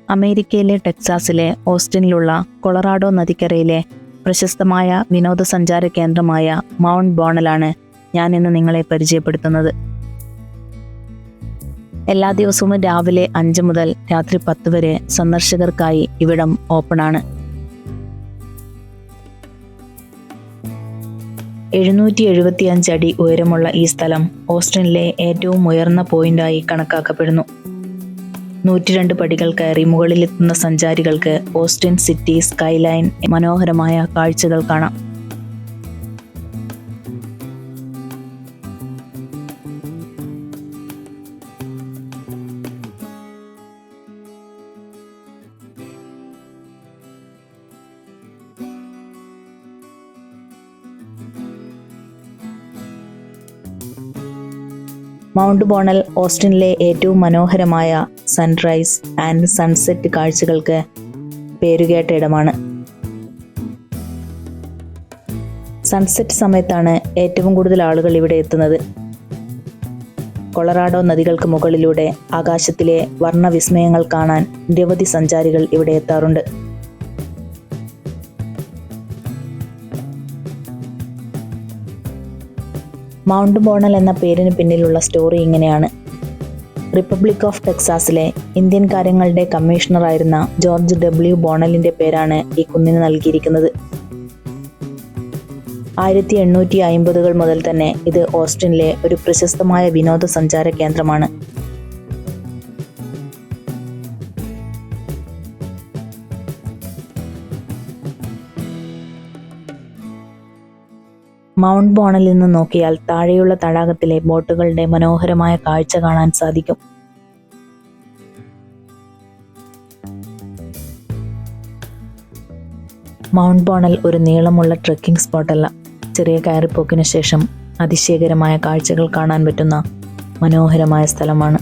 അമേരിക്കയിലെ ടെക്സാസിലെ ഓസ്റ്റിനിലുള്ള കൊളറാഡോ നദിക്കരയിലെ പ്രശസ്തമായ വിനോദസഞ്ചാര കേന്ദ്രമായ മൗണ്ട് ബോണലാണ് ഞാനിന്ന് നിങ്ങളെ പരിചയപ്പെടുത്തുന്നത്. എല്ലാ ദിവസവും രാവിലെ 5 മുതൽ രാത്രി 10 വരെ സന്ദർശകർക്കായി ഇവിടം ഓപ്പണാണ്. 775 അടി ഉയരമുള്ള ഈ സ്ഥലം ഓസ്റ്റിനിലെ ഏറ്റവും ഉയർന്ന പോയിന്റായി കണക്കാക്കപ്പെടുന്നു. 102 പടികൾ കയറി മുകളിലെത്തുന്ന സഞ്ചാരികൾക്ക് ഓസ്റ്റിൻ സിറ്റി സ്കൈലൈൻ മനോഹരമായ കാഴ്ചകൾ കാണാം. മൗണ്ട് ബോണൽ ഓസ്റ്റിനിലെ ഏറ്റവും മനോഹരമായ സൺറൈസ് ആൻഡ് സൺസെറ്റ് കാഴ്ചകൾക്ക് പേരുകേട്ട ഇടമാണ്. സൺസെറ്റ് സമയത്താണ് ഏറ്റവും കൂടുതൽ ആളുകൾ ഇവിടെ എത്തുന്നത്. കൊളറാഡോ നദികൾക്ക് മുകളിലൂടെ ആകാശത്തിലെ വർണ്ണവിസ്മയങ്ങൾ കാണാൻ നിരവധി സഞ്ചാരികൾ ഇവിടെ എത്താറുണ്ട്. മൗണ്ട് ബോണൽ എന്ന പേരിന് പിന്നിലുള്ള സ്റ്റോറി ഇങ്ങനെയാണ്. റിപ്പബ്ലിക് ഓഫ് ടെക്സാസിലെ ഇന്ത്യൻ കാര്യങ്ങളുടെ കമ്മീഷണറായിരുന്ന ജോർജ് ഡബ്ല്യു ബോണലിന്റെ പേരാണ് ഈ കുന്നിന് നൽകിയിരിക്കുന്നത്. 1850-കൾ മുതൽ തന്നെ ഇത് ഓസ്റ്റിനിലെ ഒരു പ്രശസ്തമായ വിനോദസഞ്ചാര കേന്ദ്രമാണ്. മൗണ്ട് ബോണലിൽ നിന്ന് നോക്കിയാൽ താഴെയുള്ള തടാകത്തിലെ ബോട്ടുകളുടെ മനോഹരമായ കാഴ്ച കാണാൻ സാധിക്കും. മൗണ്ട് ബോണൽ ഒരു നീളമുള്ള ട്രെക്കിംഗ് സ്പോട്ടല്ല, ചെറിയ കയറിപ്പോക്കിന് ശേഷം അതിശയകരമായ കാഴ്ചകൾ കാണാൻ പറ്റുന്ന മനോഹരമായ സ്ഥലമാണ്.